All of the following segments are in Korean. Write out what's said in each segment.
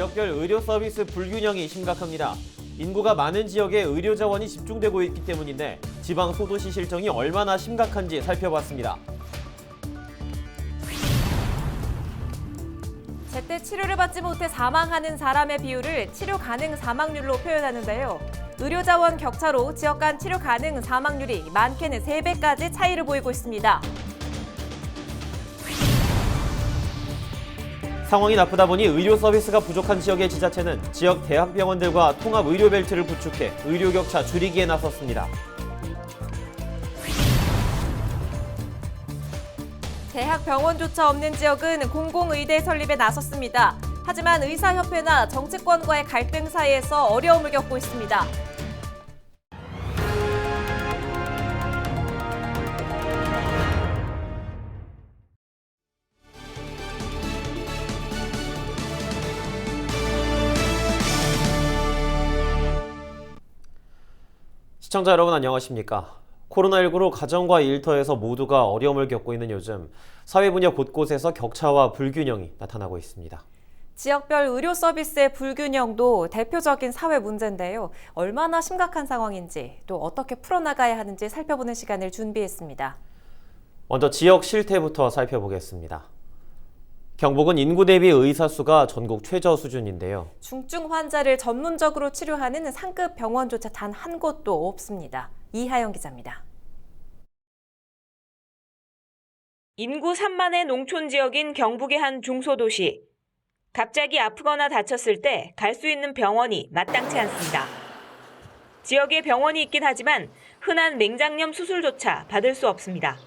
지역별 의료 서비스 불균형이 심각합니다. 인구가 많은 지역에 의료 자원이 집중되고 있기 때문인데 지방 소도시 실정이 얼마나 심각한지 살펴봤습니다. 제때 치료를 받지 못해 사망하는 사람의 비율을 치료 가능 사망률로 표현하는데요. 의료 자원 격차로 지역 간 치료 가능 사망률이 많게는 3배까지 차이를 보이고 있습니다. 상황이 나쁘다 보니 의료 서비스가 부족한 지역의 지자체는 지역 대학병원들과 통합 의료 벨트를 구축해 의료 격차 줄이기에 나섰습니다. 대학병원조차 없는 지역은 공공의대 설립에 나섰습니다. 하지만 의사협회나 정치권과의 갈등 사이에서 어려움을 겪고 있습니다. 시청자 여러분 안녕하십니까? 코로나19로 가정과 일터에서 모두가 어려움을 겪고 있는 요즘 사회 분야 곳곳에서 격차와 불균형이 나타나고 있습니다. 지역별 의료 서비스의 불균형도 대표적인 사회 문제인데요. 얼마나 심각한 상황인지 또 어떻게 풀어나가야 하는지 살펴보는 시간을 준비했습니다. 먼저 지역 실태부터 살펴보겠습니다. 경북은 인구 대비 의사 수가 전국 최저 수준인데요. 중증 환자를 전문적으로 치료하는 상급 병원조차 단 한 곳도 없습니다. 이하영 기자입니다. 인구 3만의 농촌 지역인 경북의 한 중소도시. 갑자기 아프거나 다쳤을 때 갈 수 있는 병원이 마땅치 않습니다. 지역에 병원이 있긴 하지만 흔한 맹장염 수술조차 받을 수 없습니다.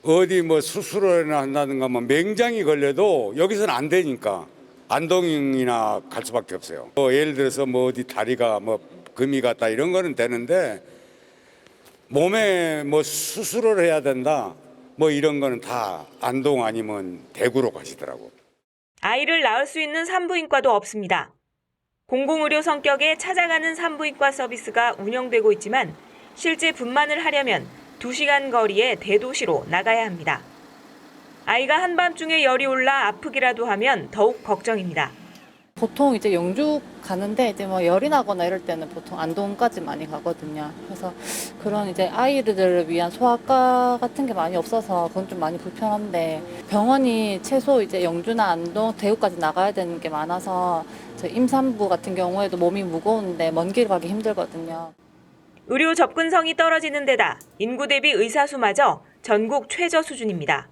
어디 뭐 수술을 한다든가 뭐 맹장이 걸려도 여기서는 안 되니까 안동이나 갈 수밖에 없어요. 예를 들어서 뭐 어디 다리가 뭐 금이 갔다 이런 거는 되는데 몸에 뭐 수술을 해야 된다 뭐 이런 거는 다 안동 아니면 대구로 가시더라고. 아이를 낳을 수 있는 산부인과도 없습니다. 공공의료 성격의 찾아가는 산부인과 서비스가 운영되고 있지만 실제 분만을 하려면 2시간 거리의 대도시로 나가야 합니다. 아이가 한밤중에 열이 올라 아프기라도 하면 더욱 걱정입니다. 보통 이제 영주 가는데 이제 뭐 열이 나거나 이럴 때는 보통 안동까지 많이 가거든요. 그래서 그런 이제 아이들을 위한 소아과 같은 게 많이 없어서 그건 좀 많이 불편한데 병원이 최소 이제 영주나 안동, 대구까지 나가야 되는 게 많아서 저 임산부 같은 경우에도 몸이 무거운데 먼 길 가기 힘들거든요. 의료 접근성이 떨어지는 데다 인구 대비 의사 수마저 전국 최저 수준입니다.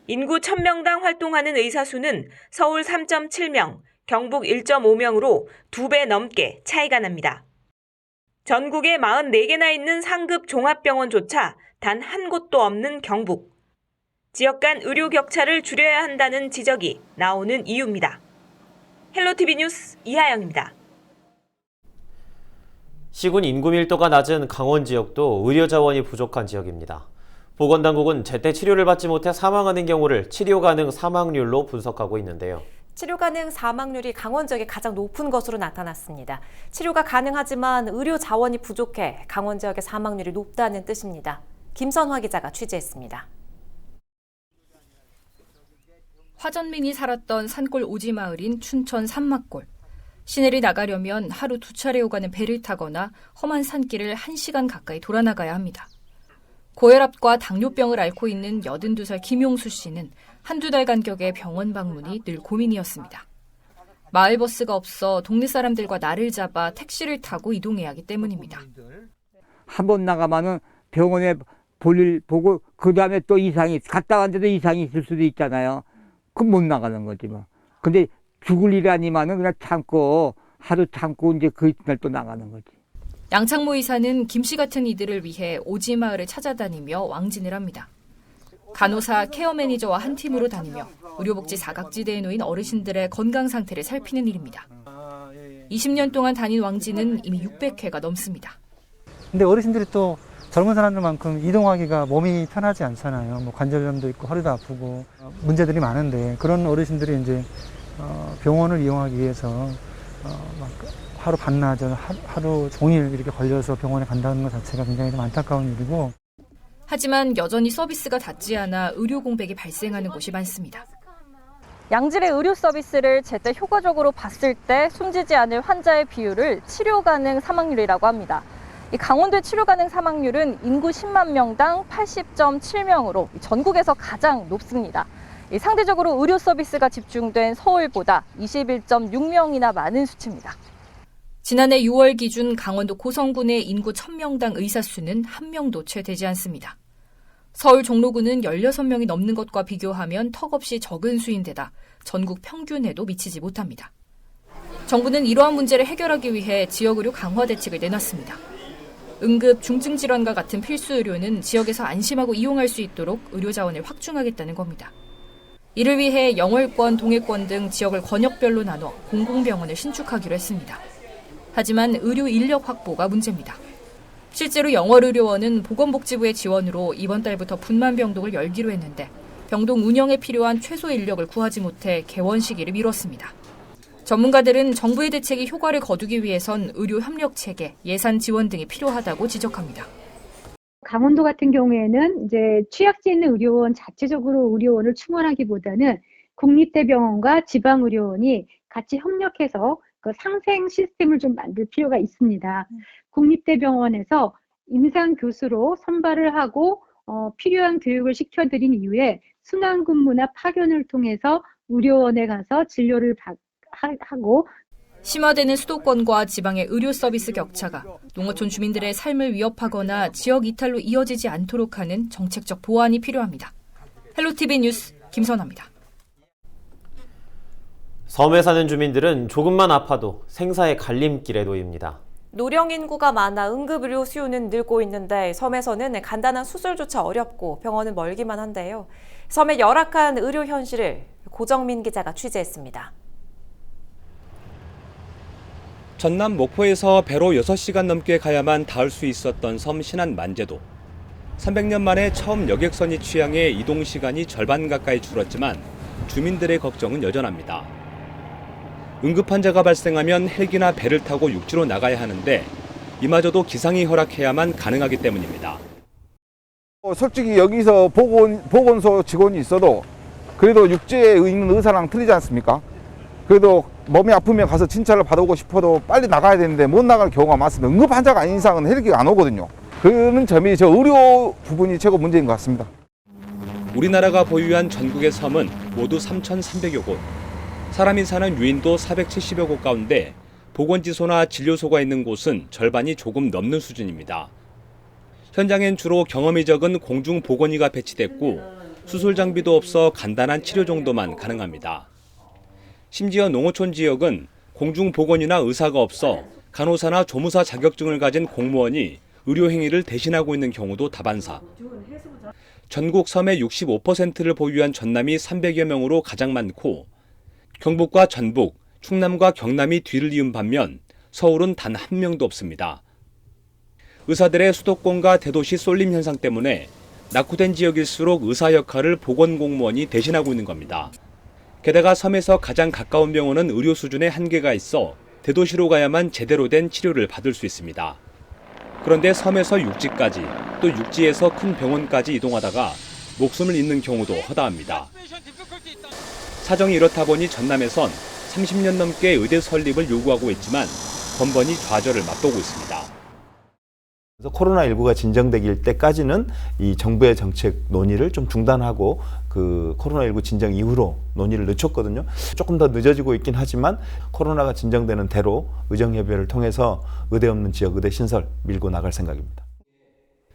인구 1000명당 활동하는 의사 수는 서울 3.7명, 경북 1.5명으로 2배 넘게 차이가 납니다. 전국에 44개나 있는 상급 종합병원조차 단 한 곳도 없는 경북. 지역 간 의료 격차를 줄여야 한다는 지적이 나오는 이유입니다. 헬로티비 뉴스 이하영입니다. 시군 인구 밀도가 낮은 강원 지역도 의료 자원이 부족한 지역입니다. 보건당국은 제때 치료를 받지 못해 사망하는 경우를 치료 가능 사망률로 분석하고 있는데요. 치료 가능 사망률이 강원 지역에 가장 높은 것으로 나타났습니다. 치료가 가능하지만 의료 자원이 부족해 강원 지역의 사망률이 높다는 뜻입니다. 김선화 기자가 취재했습니다. 화전민이 살았던 산골 오지마을인 춘천 산막골. 시내를 나가려면 하루 2차례 오가는 배를 타거나 험한 산길을 1시간 가까이 돌아나가야 합니다. 고혈압과 당뇨병을 앓고 있는 82살 김용수 씨는 한두 달 간격의 병원 방문이 늘 고민이었습니다. 마을버스가 없어 동네 사람들과 날을 잡아 택시를 타고 이동해야 하기 때문입니다. 한 번 나가면은 병원에 볼일 보고 그 다음에 또 이상이 갔다 왔는데도 이상이 있을 수도 있잖아요. 그럼 못 나가는 거지 뭐. 근데 죽을 일이 아니면은 그냥 참고 하루 참고 이제 그 이튿날 또 나가는 거지. 양창모 의사는 김 씨 같은 이들을 위해 오지마을을 찾아다니며 왕진을 합니다. 간호사, 케어 매니저와 한 팀으로 다니며 의료복지 사각지대에 놓인 어르신들의 건강 상태를 살피는 일입니다. 20년 동안 다닌 왕진은 이미 600회가 넘습니다. 근데 어르신들이 또 젊은 사람들만큼 이동하기가 몸이 편하지 않잖아요. 뭐 관절염도 있고 허리도 아프고 문제들이 많은데 그런 어르신들이 이제 병원을 이용하기 위해서 막 하루 반나절, 하루 종일 이렇게 걸려서 병원에 간다는 것 자체가 굉장히 좀 안타까운 일이고. 하지만 여전히 서비스가 닿지 않아 의료 공백이 발생하는 곳이 많습니다. 양질의 의료 서비스를 제때 효과적으로 받을 때 숨지지 않을 환자의 비율을 치료 가능 사망률이라고 합니다. 이 강원도의 치료 가능 사망률은 인구 10만 명당 80.7명으로 전국에서 가장 높습니다. 상대적으로 의료 서비스가 집중된 서울보다 21.6명이나 많은 수치입니다. 지난해 6월 기준 강원도 고성군의 인구 1000명당 의사 수는 1명도 채 되지 않습니다. 서울 종로구는 16명이 넘는 것과 비교하면 턱없이 적은 수인데다 전국 평균에도 미치지 못합니다. 정부는 이러한 문제를 해결하기 위해 지역의료 강화 대책을 내놨습니다. 응급, 중증 질환과 같은 필수 의료는 지역에서 안심하고 이용할 수 있도록 의료 자원을 확충하겠다는 겁니다. 이를 위해 영월권, 동해권 등 지역을 권역별로 나눠 공공병원을 신축하기로 했습니다. 하지만 의료 인력 확보가 문제입니다. 실제로 영월의료원은 보건복지부의 지원으로 이번 달부터 분만병동을 열기로 했는데 병동 운영에 필요한 최소 인력을 구하지 못해 개원 시기를 미뤘습니다. 전문가들은 정부의 대책이 효과를 거두기 위해선 의료 협력 체계, 예산 지원 등이 필요하다고 지적합니다. 강원도 같은 경우에는 이제 취약지 있는 의료원 자체적으로 의료원을 충원하기보다는 국립대병원과 지방의료원이 같이 협력해서 그 상생 시스템을 좀 만들 필요가 있습니다. 국립대병원에서 임상 교수로 선발을 하고 필요한 교육을 시켜드린 이후에 순환근무나 파견을 통해서 의료원에 가서 진료를 하고 심화되는 수도권과 지방의 의료 서비스 격차가 농어촌 주민들의 삶을 위협하거나 지역 이탈로 이어지지 않도록 하는 정책적 보완이 필요합니다. 헬로티비 뉴스 김선아입니다. 섬에 사는 주민들은 조금만 아파도 생사의 갈림길에 놓입니다. 노령 인구가 많아 응급의료 수요는 늘고 있는데 섬에서는 간단한 수술조차 어렵고 병원은 멀기만 한데요. 섬의 열악한 의료 현실을 고정민 기자가 취재했습니다. 전남 목포에서 배로 6시간 넘게 가야만 닿을 수 있었던 섬 신안 만제도. 300년 만에 처음 여객선이 취항해 이동 시간이 절반 가까이 줄었지만 주민들의 걱정은 여전합니다. 응급 환자가 발생하면 헬기나 배를 타고 육지로 나가야 하는데 이마저도 기상이 허락해야만 가능하기 때문입니다. 솔직히 여기서 보건소 직원이 있어도 그래도 육지에 있는 의사랑 틀리지 않습니까? 그래도 몸이 아프면 가서 진찰을 받아오고 싶어도 빨리 나가야 되는데 못 나갈 경우가 많습니다. 응급 환자가 아닌 이상은 헬기가 안 오거든요. 그런 점이 저 의료 부분이 최고 문제인 것 같습니다. 우리나라가 보유한 전국의 섬은 모두 3,300여 곳. 사람이 사는 유인도 470여 곳 가운데 보건지소나 진료소가 있는 곳은 절반이 조금 넘는 수준입니다. 현장엔 주로 경험이 적은 공중보건의가 배치됐고 수술 장비도 없어 간단한 치료 정도만 가능합니다. 심지어 농어촌 지역은 공중보건이나 의사가 없어 간호사나 조무사 자격증을 가진 공무원이 의료 행위를 대신하고 있는 경우도 다반사. 전국 섬의 65%를 보유한 전남이 300여 명으로 가장 많고 경북과 전북, 충남과 경남이 뒤를 이은 반면 서울은 단 한 명도 없습니다. 의사들의 수도권과 대도시 쏠림 현상 때문에 낙후된 지역일수록 의사 역할을 보건공무원이 대신하고 있는 겁니다. 게다가 섬에서 가장 가까운 병원은 의료 수준의 한계가 있어 대도시로 가야만 제대로 된 치료를 받을 수 있습니다. 그런데 섬에서 육지까지 또 육지에서 큰 병원까지 이동하다가 목숨을 잃는 경우도 허다합니다. 사정이 이렇다 보니 전남에선 30년 넘게 의대 설립을 요구하고 있지만 번번이 좌절을 맛보고 있습니다. 그래서 코로나19가 진정되길 때까지는 이 정부의 정책 논의를 좀 중단하고 그 코로나19 진정 이후로 논의를 늦췄거든요. 조금 더 늦어지고 있긴 하지만 코로나가 진정되는 대로 의정협의회를 통해서 의대 없는 지역 의대 신설 밀고 나갈 생각입니다.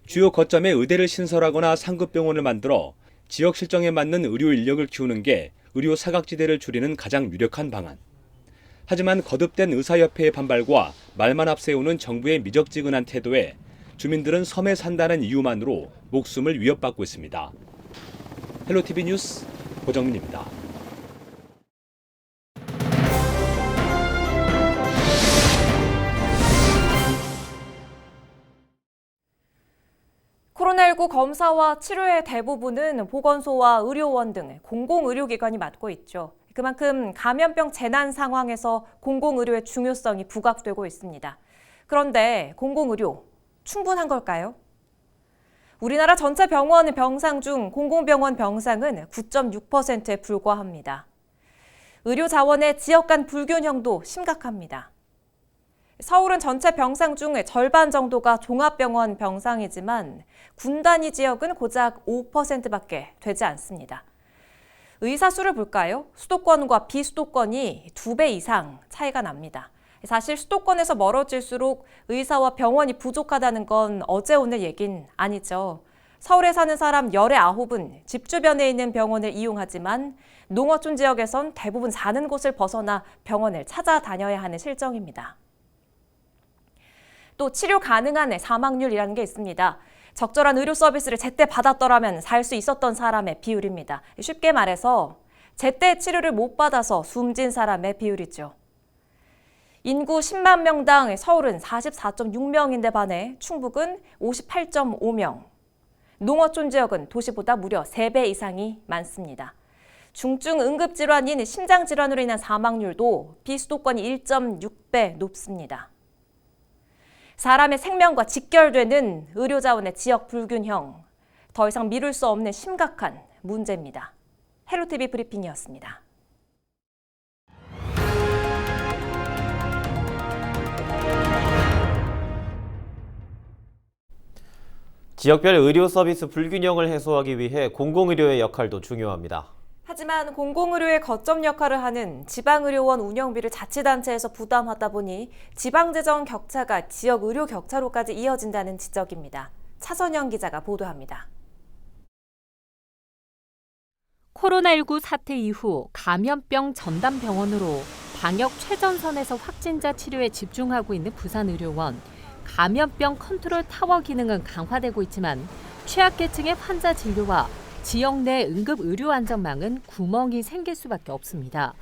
주요 거점에 의대를 신설하거나 상급병원을 만들어 지역 실정에 맞는 의료 인력을 키우는 게 의료 사각지대를 줄이는 가장 유력한 방안. 하지만 거듭된 의사협회의 반발과 말만 앞세우는 정부의 미적지근한 태도에 주민들은 섬에 산다는 이유만으로 목숨을 위협받고 있습니다. 헬로티비 뉴스 고정민입니다. 코로나19 검사와 치료의 대부분은 보건소와 의료원 등 공공의료기관이 맡고 있죠. 그만큼 감염병 재난 상황에서 공공의료의 중요성이 부각되고 있습니다. 그런데 공공의료 충분한 걸까요? 우리나라 전체 병원 병상 중 공공병원 병상은 9.6%에 불과합니다. 의료 자원의 지역 간 불균형도 심각합니다. 서울은 전체 병상 중 절반 정도가 종합병원 병상이지만 군 단위 지역은 고작 5%밖에 되지 않습니다. 의사 수를 볼까요? 수도권과 비수도권이 2배 이상 차이가 납니다. 사실 수도권에서 멀어질수록 의사와 병원이 부족하다는 건 어제 오늘 얘긴 아니죠. 서울에 사는 사람 열의 9은 집 주변에 있는 병원을 이용하지만 농어촌 지역에선 대부분 사는 곳을 벗어나 병원을 찾아다녀야 하는 실정입니다. 또 치료 가능한 사망률이라는 게 있습니다. 적절한 의료 서비스를 제때 받았더라면 살 수 있었던 사람의 비율입니다. 쉽게 말해서 제때 치료를 못 받아서 숨진 사람의 비율이죠. 인구 10만 명당 서울은 44.6명인데 반해 충북은 58.5명. 농어촌 지역은 도시보다 무려 3배 이상이 많습니다. 중증 응급질환인 심장질환으로 인한 사망률도 비수도권이 1.6배 높습니다. 사람의 생명과 직결되는 의료자원의 지역 불균형, 더 이상 미룰 수 없는 심각한 문제입니다. 헬로티비 브리핑이었습니다. 지역별 의료 서비스 불균형을 해소하기 위해 공공의료의 역할도 중요합니다. 하지만 공공의료의 거점 역할을 하는 지방의료원 운영비를 자치단체에서 부담하다 보니 지방재정 격차가 지역 의료 격차로까지 이어진다는 지적입니다. 차선영 기자가 보도합니다. 코로나19 사태 이후 감염병 전담병원으로 방역 최전선에서 확진자 치료에 집중하고 있는 부산의료원. 감염병 컨트롤 타워 기능은 강화되고 있지만 취약계층의 환자 진료와 지역 내 응급 의료 안전망은 구멍이 생길 수밖에 없습니다.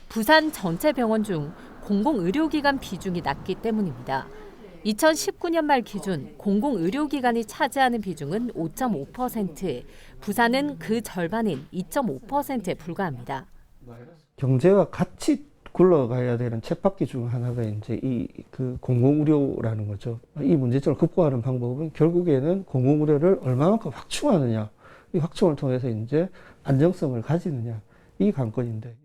부산 전체 병원 중 공공의료기관 비중이 낮기 때문입니다. 2019년 말 기준 공공의료기관이 차지하는 비중은 5.5%, 부산은 그 절반인 2.5%에 불과합니다. 경제와 같이 굴러가야 되는 쳇바퀴 중 하나가 이제 그 공공의료라는 거죠. 이 문제점을 극복하는 방법은 결국에는 공공의료를 얼마만큼 확충하느냐, 이 확충을 통해서 이제 안정성을 가지느냐, 이 관건인데.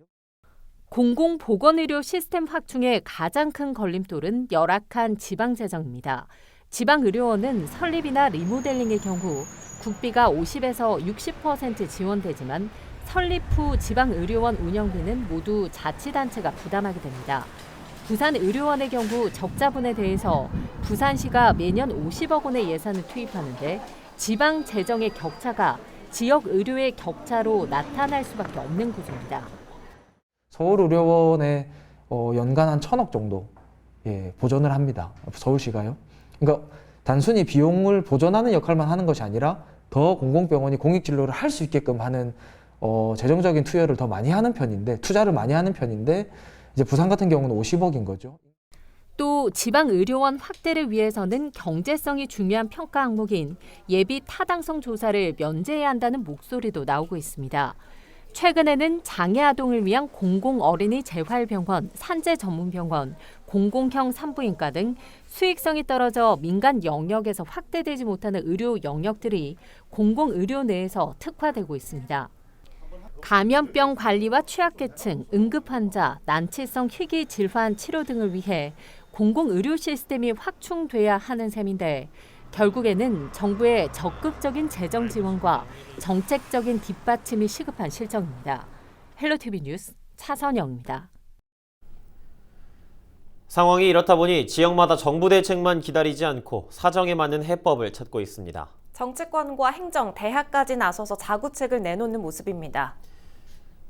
공공보건의료 시스템 확충의 가장 큰 걸림돌은 열악한 지방재정입니다. 지방의료원은 설립이나 리모델링의 경우 국비가 50에서 60% 지원되지만 설립 후 지방의료원 운영비는 모두 자치단체가 부담하게 됩니다. 부산의료원의 경우 적자분에 대해서 부산시가 매년 50억 원의 예산을 투입하는데 지방 재정의 격차가 지역 의료의 격차로 나타날 수밖에 없는 구조입니다. 서울의료원에 연간 한 1,000억 정도 보존을 합니다. 서울시가요. 그러니까 단순히 비용을 보존하는 역할만 하는 것이 아니라 더 공공병원이 공익진료를 할 수 있게끔 하는 재정적인 투여를 더 많이 하는 편인데, 투자를 많이 하는 편인데 이제 부산 같은 경우는 50억인 거죠. 또 지방의료원 확대를 위해서는 경제성이 중요한 평가 항목인 예비 타당성 조사를 면제해야 한다는 목소리도 나오고 있습니다. 최근에는 장애 아동을 위한 공공 어린이 재활병원, 산재 전문병원, 공공형 산부인과 등 수익성이 떨어져 민간 영역에서 확대되지 못하는 의료 영역들이 공공의료 내에서 특화되고 있습니다. 감염병 관리와 취약계층, 응급환자, 난치성 희귀 질환 치료 등을 위해 공공의료 시스템이 확충돼야 하는 셈인데 결국에는 정부의 적극적인 재정 지원과 정책적인 뒷받침이 시급한 실정입니다. 헬로티비 뉴스 차선영입니다. 상황이 이렇다 보니 지역마다 정부 대책만 기다리지 않고 사정에 맞는 해법을 찾고 있습니다. 정치권과 행정, 대학까지 나서서 자구책을 내놓는 모습입니다.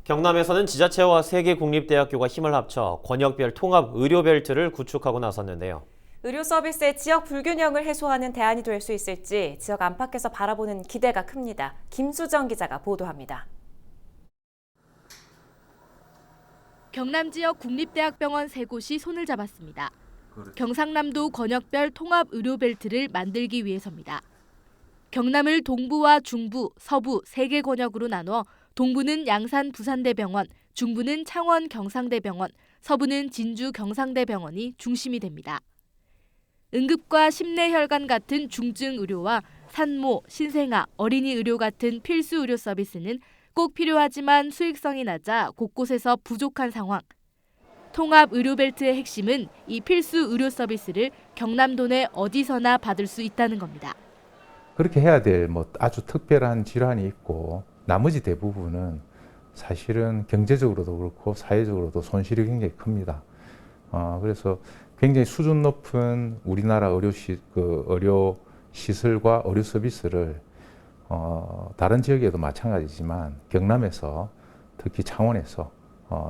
경남에서는 지자체와 3개 공립대학교가 힘을 합쳐 권역별 통합 의료벨트를 구축하고 나섰는데요. 의료 서비스의 지역 불균형을 해소하는 대안이 될 수 있을지 지역 안팎에서 바라보는 기대가 큽니다. 김수정 기자가 보도합니다. 경남 지역 국립대학병원 3곳이 손을 잡았습니다. 경상남도 권역별 통합 의료벨트를 만들기 위해서입니다. 경남을 동부와 중부, 서부 3개 권역으로 나눠 동부는 양산 부산대병원, 중부는 창원 경상대병원, 서부는 진주 경상대병원이 중심이 됩니다. 응급과 심내혈관 같은 중증 의료와 산모, 신생아, 어린이 의료 같은 필수 의료 서비스는 꼭 필요하지만 수익성이 낮아 곳곳에서 부족한 상황. 통합 의료벨트의 핵심은 이 필수 의료 서비스를 경남도 내 어디서나 받을 수 있다는 겁니다. 그렇게 해야 될 뭐 아주 특별한 질환이 있고 나머지 대부분은 사실은 경제적으로도 그렇고 사회적으로도 손실이 굉장히 큽니다. 그래서 굉장히 수준 높은 우리나라 의료 시설과 의료 서비스를 다른 지역에도 마찬가지지만 경남에서 특히 창원에서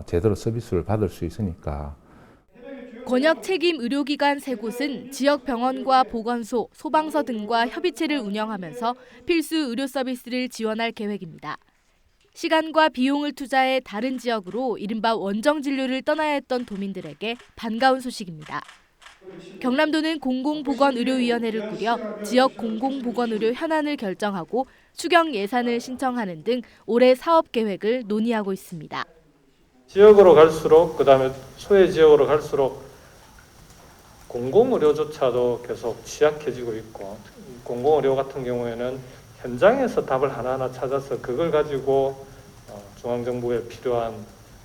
제대로 서비스를 받을 수 있으니까. 권역 책임 의료기관 3곳은 지역 병원과 보건소, 소방서 등과 협의체를 운영하면서 필수 의료 서비스를 지원할 계획입니다. 시간과 비용을 투자해 다른 지역으로 이른바 원정 진료를 떠나야 했던 도민들에게 반가운 소식입니다. 경남도는 공공보건의료위원회를 꾸려 지역 공공보건의료 현안을 결정하고 추경 예산을 신청하는 등 올해 사업 계획을 논의하고 있습니다. 지역으로 갈수록 그다음에 소외 지역으로 갈수록 공공의료조차도 계속 취약해지고 있고 공공의료 같은 경우에는 현장에서 답을 하나하나 찾아서 그걸 가지고 중앙정부에 필요한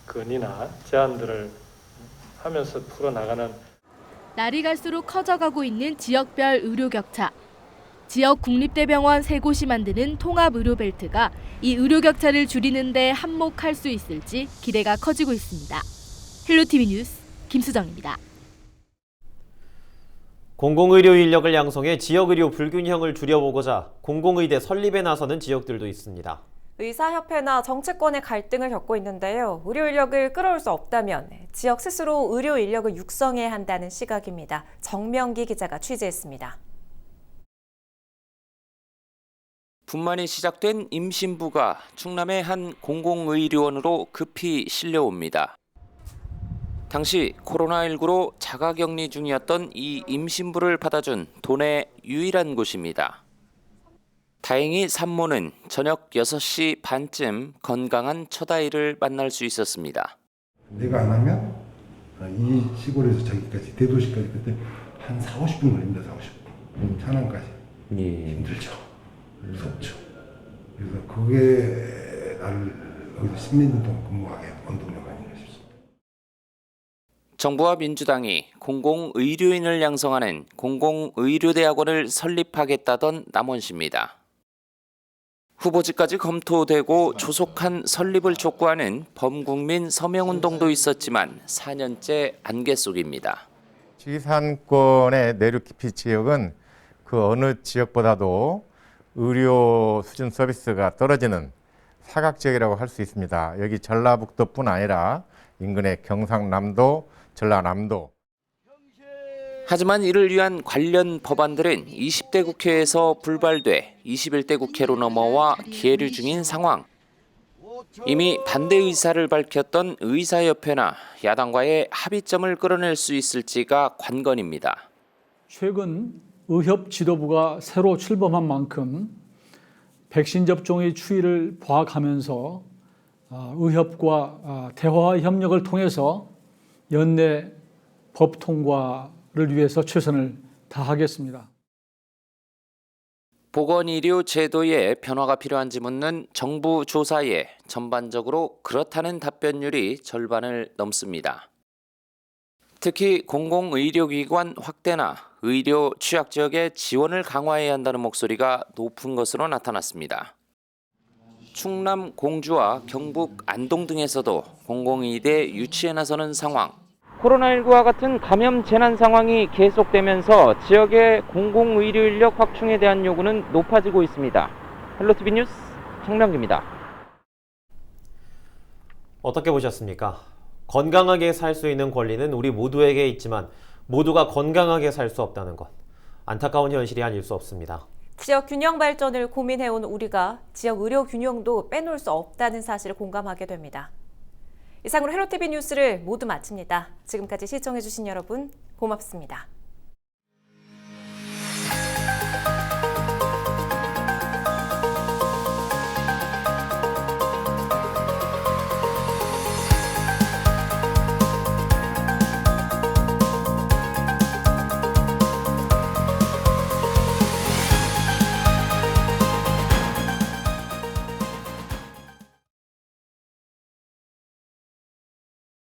건의나 제안들을 하면서 풀어나가는. 날이 갈수록 커져가고 있는 지역별 의료 격차. 지역 국립대병원 3곳이 만드는 통합의료벨트가 이 의료 격차를 줄이는 데 한몫할 수 있을지 기대가 커지고 있습니다. 헬로티비 뉴스 김수정입니다. 공공의료 인력을 양성해 지역의료 불균형을 줄여보고자 공공의대 설립에 나서는 지역들도 있습니다. 의사협회나 정치권의 갈등을 겪고 있는데요. 의료 인력을 끌어올 수 없다면 지역 스스로 의료 인력을 육성해야 한다는 시각입니다. 정명기 기자가 취재했습니다. 분만이 시작된 임신부가 충남의 한 공공의료원으로 급히 실려옵니다. 당시 코로나19로 자가격리 중이었던 이 임신부를 받아준 도내 유일한 곳입니다. 다행히 산모는 저녁 6시 반쯤 건강한 첫 아이를 만날 수 있었습니다. 내가 안 하면 이 시골에서 저기까지 대도시까지 그때 한 40-50분 걸립니다. 40분. 천안까지. 힘들죠. 무섭죠. 그래서 그게 나를 여기서 10년 동안 근무하게 원동력 아닌가 싶습니다. 정부와 민주당이 공공의료인을 양성하는 공공의료대학원을 설립하겠다던 남원시입니다. 후보지까지 검토되고 조속한 설립을 촉구하는 범국민 서명운동도 있었지만 4년째 안개 속입니다. 지리산권의 내륙 깊이 지역은 그 어느 지역보다도 의료 수준 서비스가 떨어지는 사각지역이라고 할 수 있습니다. 여기 전라북도뿐 아니라 인근의 경상남도, 전라남도. 하지만 이를 위한 관련 법안들은 20대 국회에서 불발돼 21대 국회로 넘어와 계류 중인 상황. 이미 반대 의사를 밝혔던 의사협회나 야당과의 합의점을 끌어낼 수 있을지가 관건입니다. 최근 의협 지도부가 새로 출범한 만큼 백신 접종의 추이를 파악하면서 의협과 대화 협력을 통해서 연내 법 통과를 위해서 최선을 다하겠습니다. 보건의료 제도에 변화가 필요한지 묻는 정부 조사에 전반적으로 그렇다는 답변율이 절반을 넘습니다. 특히 공공의료기관 확대나 의료 취약지역의 지원을 강화해야 한다는 목소리가 높은 것으로 나타났습니다. 충남 공주와 경북 안동 등에서도 공공의대 유치에 나서는 상황. 코로나19와 같은 감염 재난 상황이 계속되면서 지역의 공공의료 인력 확충에 대한 요구는 높아지고 있습니다. 헬로티비 뉴스 정명기입니다. 어떻게 보셨습니까? 건강하게 살 수 있는 권리는 우리 모두에게 있지만 모두가 건강하게 살 수 없다는 것. 안타까운 현실이 아닐 수 없습니다. 지역 균형 발전을 고민해온 우리가 지역 의료 균형도 빼놓을 수 없다는 사실을 공감하게 됩니다. 이상으로 헬로티비 뉴스를 모두 마칩니다. 지금까지 시청해주신 여러분 고맙습니다.